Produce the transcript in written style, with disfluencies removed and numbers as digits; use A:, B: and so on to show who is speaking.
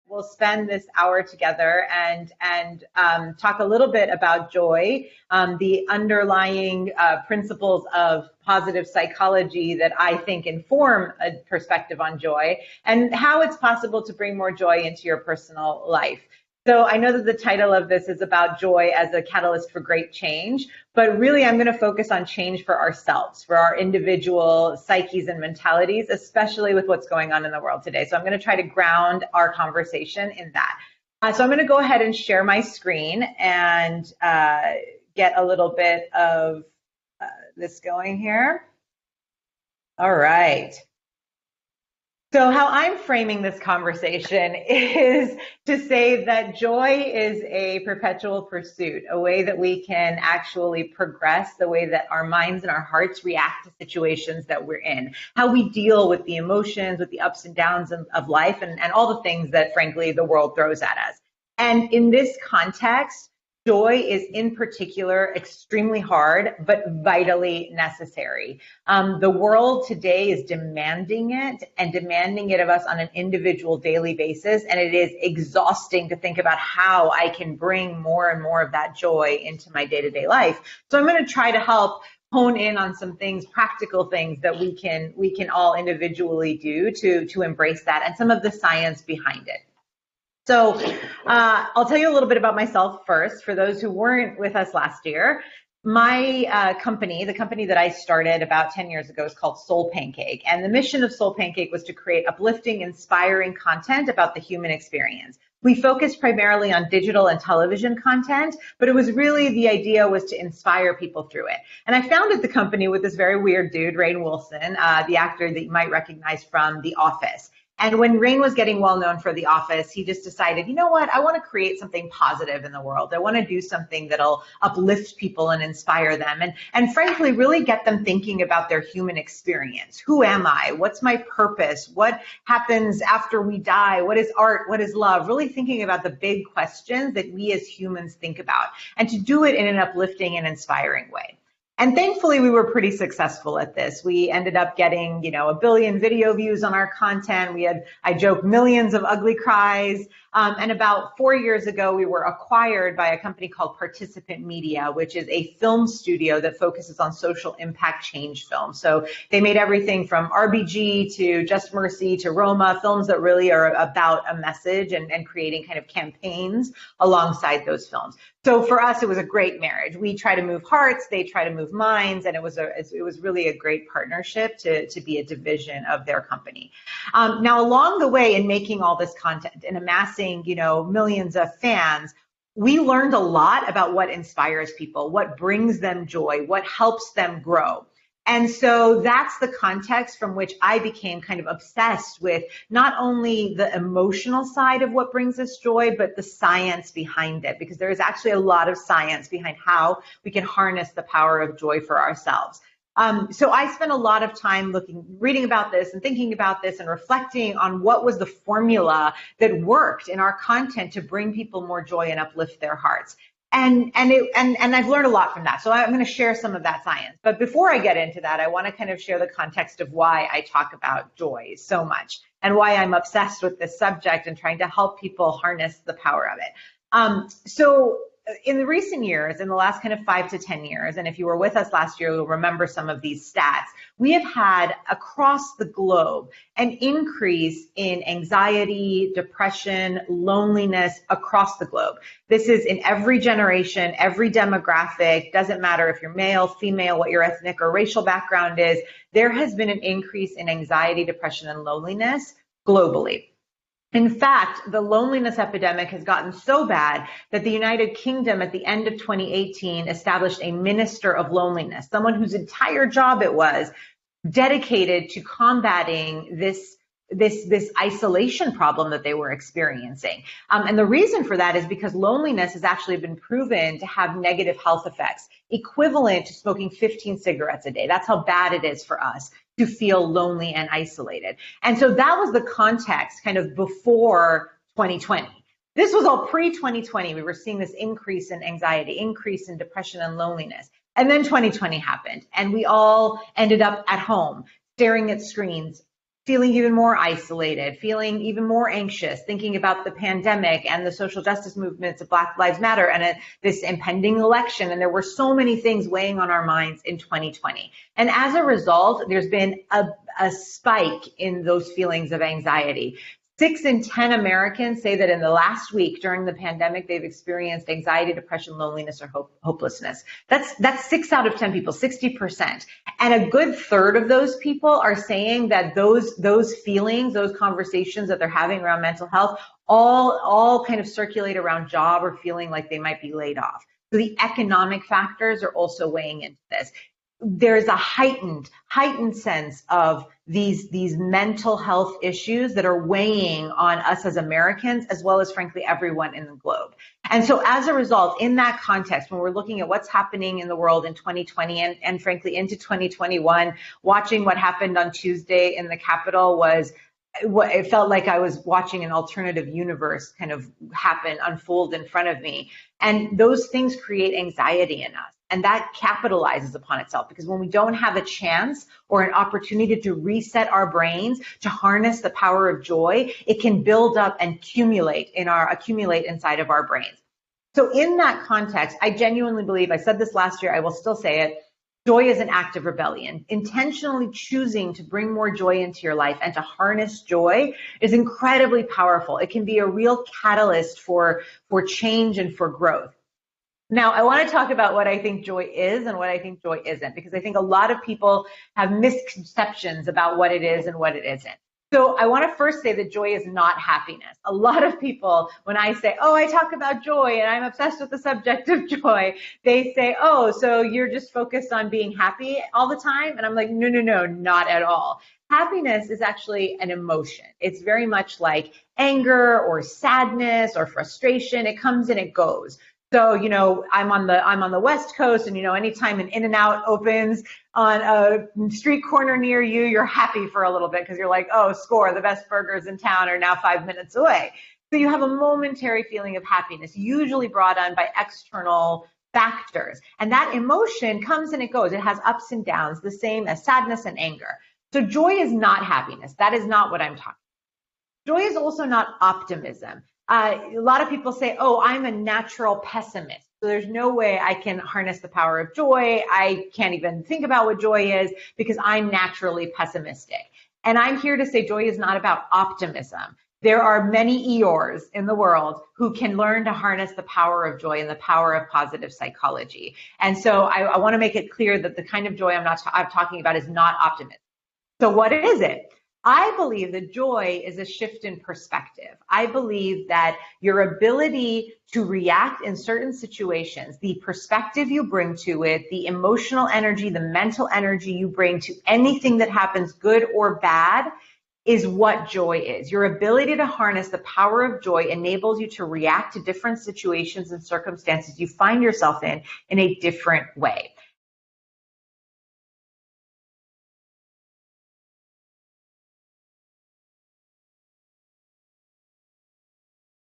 A: we'll spend this hour together and talk a little bit about joy, the underlying principles of positive psychology that I think inform a perspective on joy, and how it's possible to bring more joy into your personal life. So I know that the title of this is about joy as a catalyst for great change, but really I'm going to focus on change for ourselves, for our individual psyches and mentalities, especially with what's going on in the world today. So I'm going to try to ground our conversation in that. So I'm going to go ahead and share my screen and get a little bit of this going here. All right. So how I'm framing this conversation is to say that joy is a perpetual pursuit, a way that we can actually progress, the way that our minds and our hearts react to situations that we're in, how we deal with the emotions, with the ups and downs of life, and all the things that, frankly, the world throws at us. And in this context, joy is in particular extremely hard, but vitally necessary. The world today is demanding it and demanding it of us on an individual daily basis. And it is exhausting to think about how I can bring more and more of that joy into my day-to-day life. So I'm going to try to help hone in on some things, practical things that we can all individually do to embrace that, and some of the science behind it. So I'll tell you a little bit about myself first. For those who weren't with us last year, my company, the company that I started about 10 years ago, is called SoulPancake. And the mission of SoulPancake was to create uplifting, inspiring content about the human experience. We focused primarily on digital and television content, but it was really, the idea was to inspire people through it. And I founded the company with this very weird dude, Rainn Wilson, the actor that you might recognize from The Office. And when Rainn was getting well known for The Office, he just decided, you know what, I want to create something positive in the world. I want to do something that'll uplift people and inspire them. And frankly, really get them thinking about their human experience. Who am I? What's my purpose? What happens after we die? What is art? What is love? Really thinking about the big questions that we as humans think about, and to do it in an uplifting and inspiring way. And thankfully, we were pretty successful at this. We ended up getting, 1 billion video views on our content. We had, I joke, millions of ugly cries. And about 4 years ago, we were acquired by a company called Participant Media, which is a film studio that focuses on social impact change films. So they made everything from RBG to Just Mercy to Roma, films that really are about a message and creating kind of campaigns alongside those films. So for us, it was a great marriage. We try to move hearts, they try to move minds, and it was really a great partnership to be a division of their company. Now, along the way, in making all this content and amassing, millions of fans, we learned a lot about what inspires people, what brings them joy, what helps them grow. And so that's the context from which I became kind of obsessed with not only the emotional side of what brings us joy, but the science behind it, because there is actually a lot of science behind how we can harness the power of joy for ourselves. So I spent a lot of time reading about this and thinking about this and reflecting on what was the formula that worked in our content to bring people more joy and uplift their hearts. And I've learned a lot from that. So I'm going to share some of that science. But before I get into that, I want to kind of share the context of why I talk about joy so much and why I'm obsessed with this subject and trying to help people harness the power of it. So in the recent years, in the last kind of 5 to 10 years, and if you were with us last year, you'll remember some of these stats, we have had across the globe an increase in anxiety, depression, loneliness across the globe. This is in every generation, every demographic, doesn't matter if you're male, female, what your ethnic or racial background is, there has been an increase in anxiety, depression, and loneliness globally. In fact, the loneliness epidemic has gotten so bad that the United Kingdom at the end of 2018 established a minister of loneliness, someone whose entire job it was dedicated to combating this isolation problem that they were experiencing. And the reason for that is because loneliness has actually been proven to have negative health effects, equivalent to smoking 15 cigarettes a day. That's how bad it is for us to feel lonely and isolated. And so that was the context kind of before 2020. This was all pre-2020. We were seeing this increase in anxiety, increase in depression and loneliness. And then 2020 happened, and we all ended up at home, staring at screens, feeling even more isolated, feeling even more anxious, thinking about the pandemic and the social justice movements of Black Lives Matter and this impending election. And there were so many things weighing on our minds in 2020. And as a result, there's been a spike in those feelings of anxiety. 6 in 10 Americans say that in the last week during the pandemic, they've experienced anxiety, depression, loneliness, or hopelessness. That's 6 out of 10 people, 60%. And a good third of those people are saying that those feelings, those conversations that they're having around mental health, all kind of circulate around job or feeling like they might be laid off. So the economic factors are also weighing into this. There's a heightened sense of these mental health issues that are weighing on us as Americans, as well as, frankly, everyone in the globe. And so as a result, in that context, when we're looking at what's happening in the world in 2020 and frankly, into 2021, watching what happened on Tuesday in the Capitol it felt like I was watching an alternative universe kind of unfold in front of me. And those things create anxiety in us. And that capitalizes upon itself, because when we don't have a chance or an opportunity to reset our brains, to harness the power of joy, it can build up and accumulate inside of our brains. So in that context, I genuinely believe, I said this last year, I will still say it, joy is an act of rebellion. Intentionally choosing to bring more joy into your life and to harness joy is incredibly powerful. It can be a real catalyst for change and for growth. Now, I want to talk about what I think joy is and what I think joy isn't, because I think a lot of people have misconceptions about what it is and what it isn't. So I want to first say that joy is not happiness. A lot of people, when I say, oh, I talk about joy and I'm obsessed with the subject of joy, they say, oh, so you're just focused on being happy all the time? And I'm like, no, not at all. Happiness is actually an emotion. It's very much like anger or sadness or frustration. It comes and it goes. So, I'm on the West Coast, and, anytime an In-N-Out opens on a street corner near you, you're happy for a little bit because you're like, oh, score, the best burgers in town are now 5 minutes away. So you have a momentary feeling of happiness, usually brought on by external factors. And that emotion comes and it goes. It has ups and downs, the same as sadness and anger. So joy is not happiness. That is not what I'm talking about. Joy is also not optimism. A lot of people say, oh, I'm a natural pessimist, so there's no way I can harness the power of joy. I can't even think about what joy is because I'm naturally pessimistic. And I'm here to say joy is not about optimism. There are many Eeyores in the world who can learn to harness the power of joy and the power of positive psychology. And so I want to make it clear that the kind of joy I'm talking about is not optimism. So what is it? I believe that joy is a shift in perspective. I believe that your ability to react in certain situations, the perspective you bring to it, the emotional energy, the mental energy you bring to anything that happens, good or bad, is what joy is. Your ability to harness the power of joy enables you to react to different situations and circumstances you find yourself in a different way.